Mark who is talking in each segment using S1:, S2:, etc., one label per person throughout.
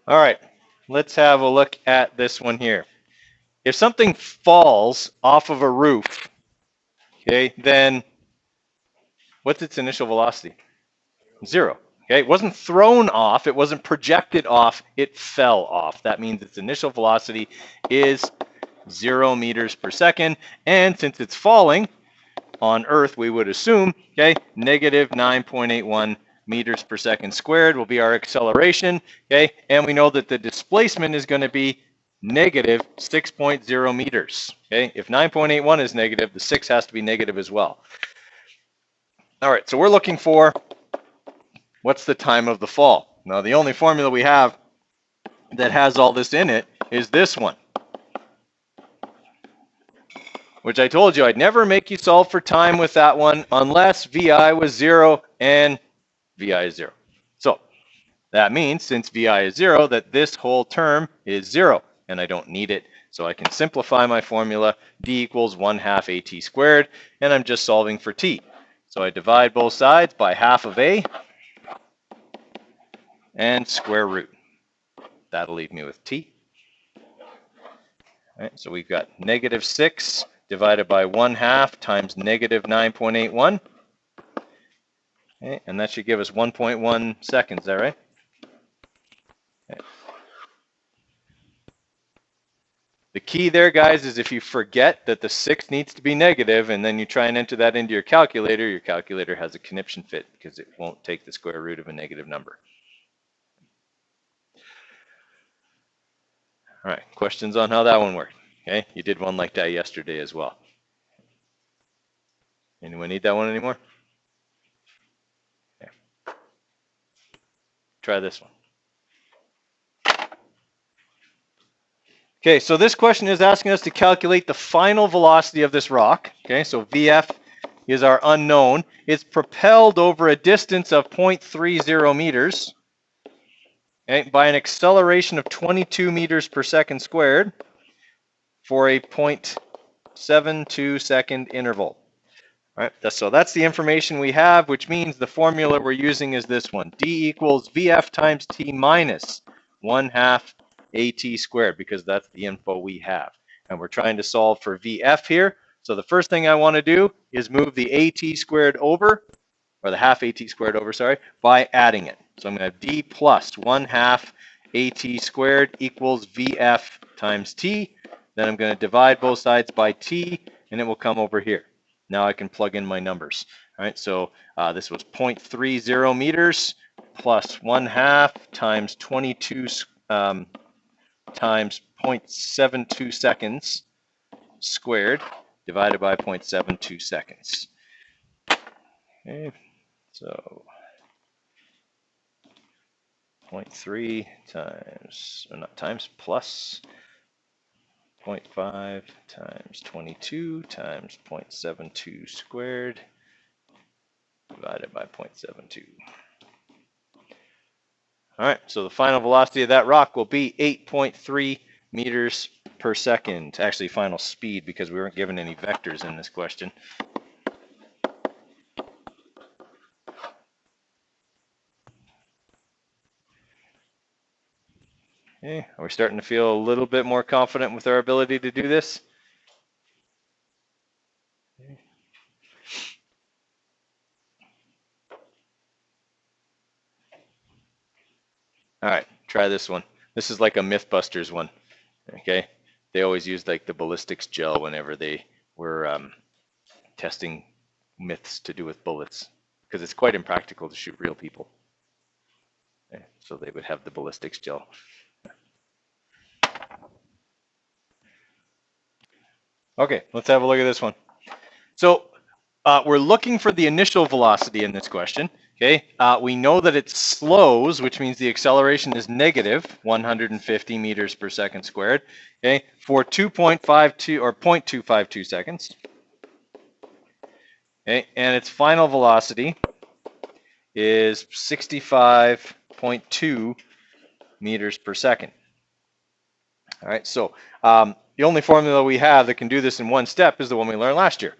S1: All right, let's have a look at this one here. If something falls off of a roof, okay, then what's its initial velocity? 0. Okay, it wasn't thrown off, it wasn't projected off, it fell off. That means its initial velocity is 0 meters per second. And since it's falling on Earth, we would assume, okay, negative 9.81 meters per second squared will be our acceleration. Okay, and we know that the displacement is going to be negative 6.0 meters. Okay, if 9.81 is negative, the 6 has to be negative as well. All right, so we're looking for what's the time of the fall. Now, the only formula we have that has all this in it is this one, which I told you I'd never make you solve for time with that one unless VI was 0 and VI is 0. So that means since VI is 0, that this whole term is 0, and I don't need it. So I can simplify my formula, d equals 1/2 AT squared, and I'm just solving for t. So I divide both sides by half of a and square root. That'll leave me with t. All right, so we've got negative 6 divided by 1/2 times negative 9.81. Okay, and that should give us 1.1 seconds, is that right? Okay. The key there, guys, is if you forget that the 6 needs to be negative and then you try and enter that into your calculator has a conniption fit because it won't take the square root of a negative number. All right, questions on how that one worked? Okay, you did one like that yesterday as well. Anyone need that one anymore? Okay. Try this one. Okay, so this question is asking us to calculate the final velocity of this rock. Okay, so VF is our unknown. It's propelled over a distance of 0.30 meters, okay, by an acceleration of 22 meters per second squared for a 0.72 second interval. All right, so that's the information we have, which means the formula we're using is this one. D equals VF times T minus 1/2 AT squared, because that's the info we have. And we're trying to solve for VF here. So the first thing I want to do is move the AT squared over, or the half AT squared over, sorry, by adding it. So I'm going to have D plus 1/2 AT squared equals VF times T. Then I'm going to divide both sides by T, and it will come over here. Now I can plug in my numbers. All right, so this was 0.30 meters plus 1/2 times 22 times 0.72 seconds squared divided by 0.72 seconds. Okay, so 0.3 times, or not times, plus 0.5 times 22 times 0.72 squared divided by 0.72. All right, so the final velocity of that rock will be 8.3 meters per second. Actually, final speed, because we weren't given any vectors in this question. Okay, are we starting to feel a little bit more confident with our ability to do this? Okay. All right, try this one. This is like a Mythbusters one. Okay, they always used like the ballistics gel whenever they were testing myths to do with bullets, because it's quite impractical to shoot real people. Okay, so they would have the ballistics gel. Okay, let's have a look at this one. So we're looking for the initial velocity in this question. Okay, we know that it slows, which means the acceleration is negative 150 meters per second squared. Okay, for 2.52 or 0.252 seconds. Okay, and its final velocity is 65.2 meters per second. All right, so the only formula we have that can do this in one step is the one we learned last year.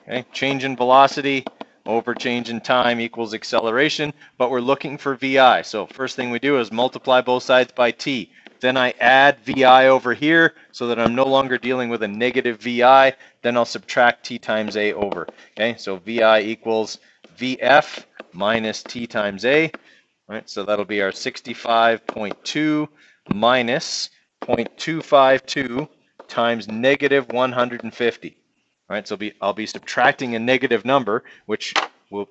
S1: Okay, change in velocity over change in time equals acceleration, but we're looking for VI. So first thing we do is multiply both sides by t. Then I add VI over here so that I'm no longer dealing with a negative VI. Then I'll subtract t times a over. Okay, so VI equals VF minus t times a. All right, so that'll be our 65.2 minus 0.252 times negative 150. All right, so I'll be subtracting a negative number, which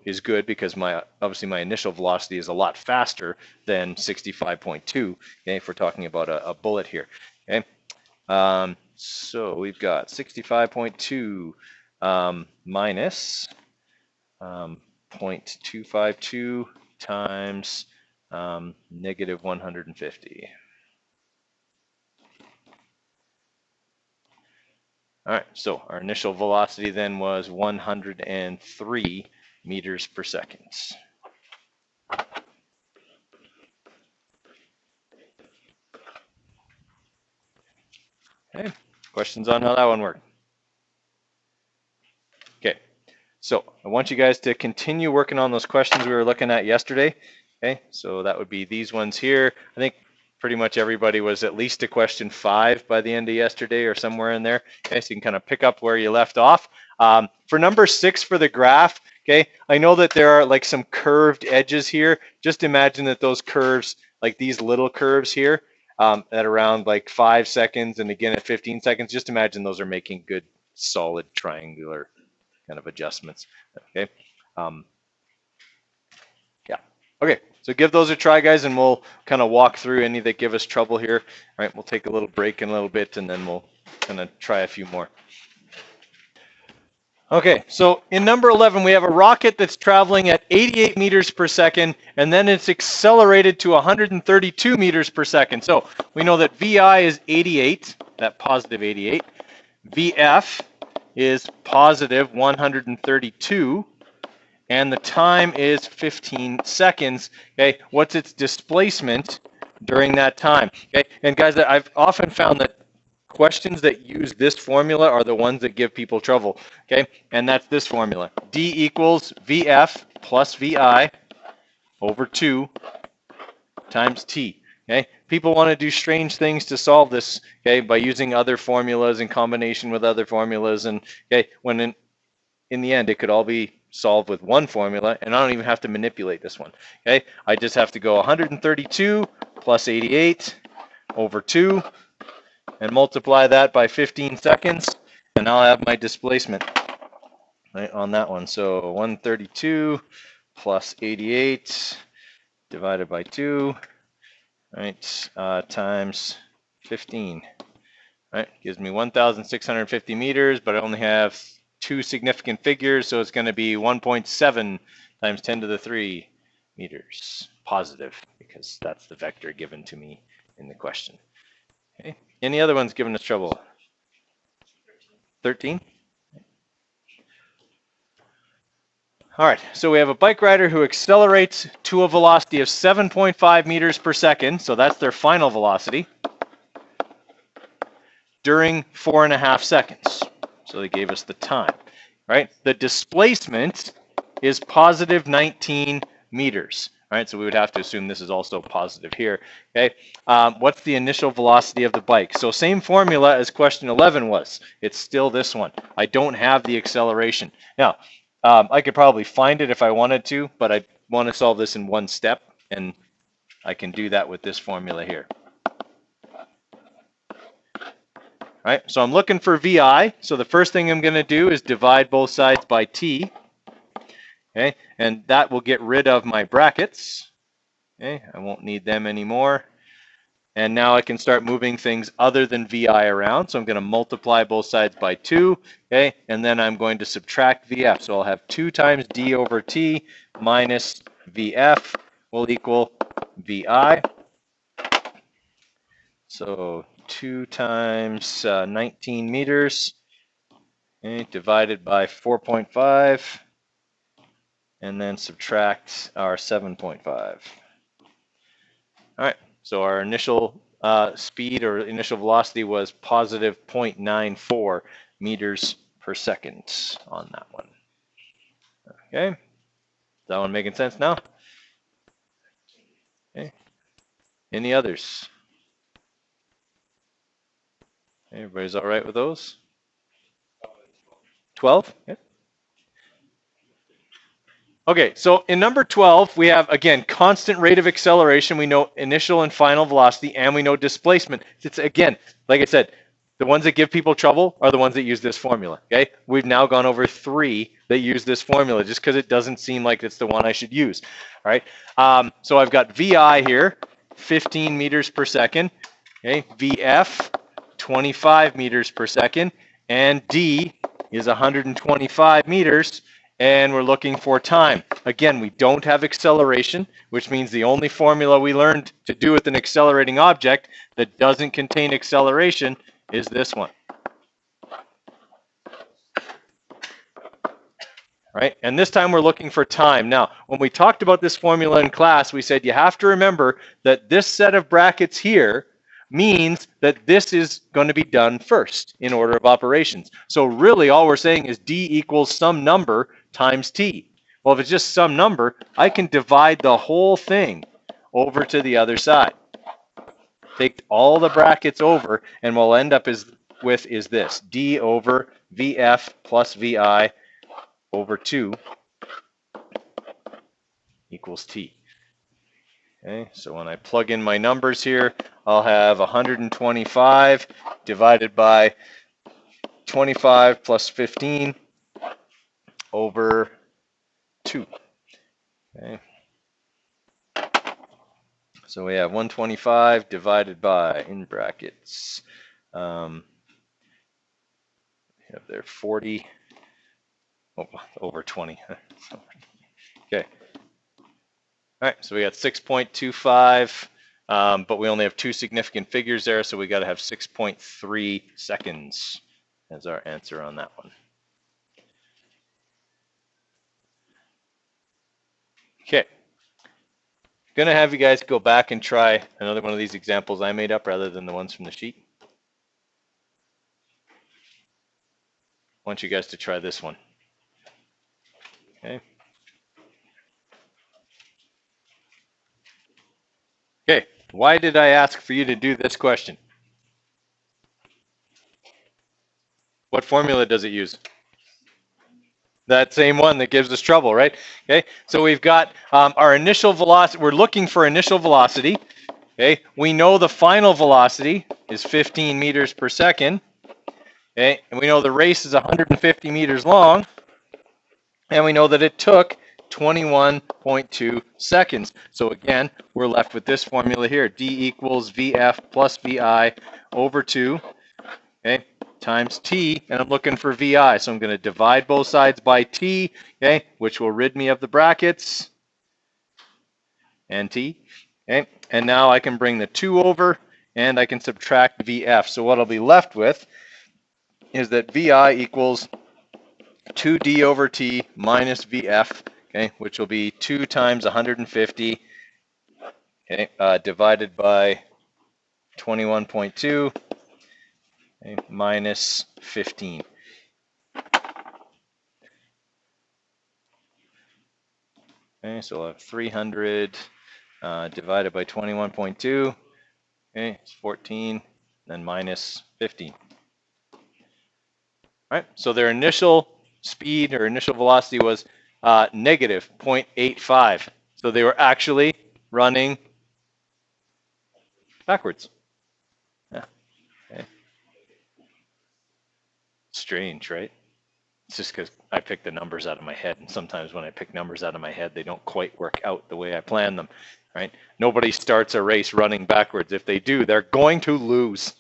S1: is good because obviously my initial velocity is a lot faster than 65.2. Okay, if we're talking about a bullet here. Okay, so we've got 65.2 minus 0.252 times negative 150. All right, so our initial velocity then was 103 meters per second. Okay, questions on how that one worked? Okay, so I want you guys to continue working on those questions we were looking at yesterday. Okay, so that would be these ones here. I think pretty much everybody was at least to question 5 by the end of yesterday or somewhere in there. Okay, so you can kind of pick up where you left off. For number 6 for the graph, okay, I know that there are like some curved edges here. Just imagine that those curves, like these little curves here, at around like 5 seconds and again at 15 seconds, just imagine those are making good solid triangular kind of adjustments. Okay. Yeah. Okay. So give those a try, guys, and we'll kind of walk through any that give us trouble here. All right. We'll take a little break in a little bit, and then we'll kind of try a few more. Okay, so in number 11, we have a rocket that's traveling at 88 meters per second, and then it's accelerated to 132 meters per second. So we know that VI is 88, that positive 88. VF is positive 132, and the time is 15 seconds. Okay, what's its displacement during that time? Okay, and guys, I've often found that questions that use this formula are the ones that give people trouble. Okay, and that's this formula: D equals VF plus VI over 2 times T. Okay, people want to do strange things to solve this, okay, by using other formulas in combination with other formulas, and okay, when in the end it could all be solved with one formula, and I don't even have to manipulate this one. Okay, I just have to go 132 plus 88 over 2 and multiply that by 15 seconds, and I'll have my displacement right on that one. So 132 plus 88 divided by 2, right, times 15, right, gives me 1,650 meters, but I only have 2 significant figures, so it's going to be 1.7 times 10 to the 3 meters positive, because that's the vector given to me in the question. Okay. Any other ones giving us trouble? 13? All right, so we have a bike rider who accelerates to a velocity of 7.5 meters per second, so that's their final velocity, during 4.5 seconds. So they gave us the time, right? The displacement is positive 19 meters. All right, so we would have to assume this is also positive here. Okay, what's the initial velocity of the bike? So same formula as question 11 was. It's still this one. I don't have the acceleration. Now, I could probably find it if I wanted to, but I want to solve this in one step, and I can do that with this formula here. All right, so I'm looking for VI. So the first thing I'm going to do is divide both sides by T. Okay, and that will get rid of my brackets. Okay, I won't need them anymore. And now I can start moving things other than VI around. So I'm going to multiply both sides by 2. Okay, and then I'm going to subtract VF. So I'll have 2 times D over T minus VF will equal VI. So 2 times 19 meters, okay, divided by 4.5. And then subtract our 7.5. All right, so our initial speed or initial velocity was positive 0.94 meters per second on that one. Okay, is that one making sense now? Okay, any others? Everybody's all right with those? 12? Okay. Okay, so in number 12, we have, again, constant rate of acceleration. We know initial and final velocity, and we know displacement. It's, again, like I said, the ones that give people trouble are the ones that use this formula, okay? We've now gone over 3 that use this formula just because it doesn't seem like it's the one I should use, all right? So I've got VI here, 15 meters per second, okay? VF, 25 meters per second, and D is 125 meters, and we're looking for time. Again, we don't have acceleration, which means the only formula we learned to do with an accelerating object that doesn't contain acceleration is this one. Right? And this time we're looking for time. Now, when we talked about this formula in class, we said you have to remember that this set of brackets here means that this is going to be done first in order of operations. So really all we're saying is D equals some number times T. Well, if it's just some number, I can divide the whole thing over to the other side. Take all the brackets over, and what we'll end up with is this, D over VF plus VI over 2 equals T. Okay, so when I plug in my numbers here, I'll have 125 divided by 25 plus 15 over 2. Okay. So we have 125 divided by, in brackets, we have there 40 over 20. Okay. All right, so we got 6.25, but we only have 2 significant figures there, so we got to have 6.3 seconds as our answer on that one. Okay. Going to have you guys go back and try another one of these examples I made up rather than the ones from the sheet. I want you guys to try this one. Okay. Okay, why did I ask for you to do this question? What formula does it use? That same one that gives us trouble, right? Okay, so we've got our initial velocity. We're looking for initial velocity. Okay, we know the final velocity is 15 meters per second. Okay, and we know the race is 150 meters long. And we know that it took 21.2 seconds. So again, we're left with this formula here. D equals VF plus VI over 2, okay, times T, and I'm looking for VI. So I'm going to divide both sides by T, okay, which will rid me of the brackets, and T. Okay, and now I can bring the 2 over, and I can subtract VF. So what I'll be left with is that VI equals 2D over T minus VF, okay, which will be 2 times 150, okay, divided by 21.2, okay, minus 15. Okay, so we'll have 300 divided by 21.2, okay, it's 14, then minus 15. All right, so their initial speed or initial velocity was negative 0.85. So they were actually running backwards. Yeah. Okay. Strange, right? It's just because I pick the numbers out of my head, and sometimes when I pick numbers out of my head, they don't quite work out the way I plan them, right? Nobody starts a race running backwards. If they do, they're going to lose.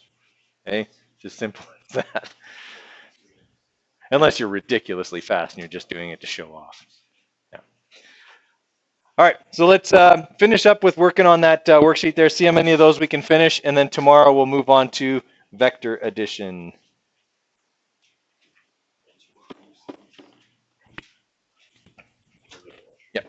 S1: Okay, it's as simple as that. Unless you're ridiculously fast and you're just doing it to show off. Yeah. All right, so let's finish up with working on that worksheet there. See how many of those we can finish, and then tomorrow we'll move on to vector addition. Yep.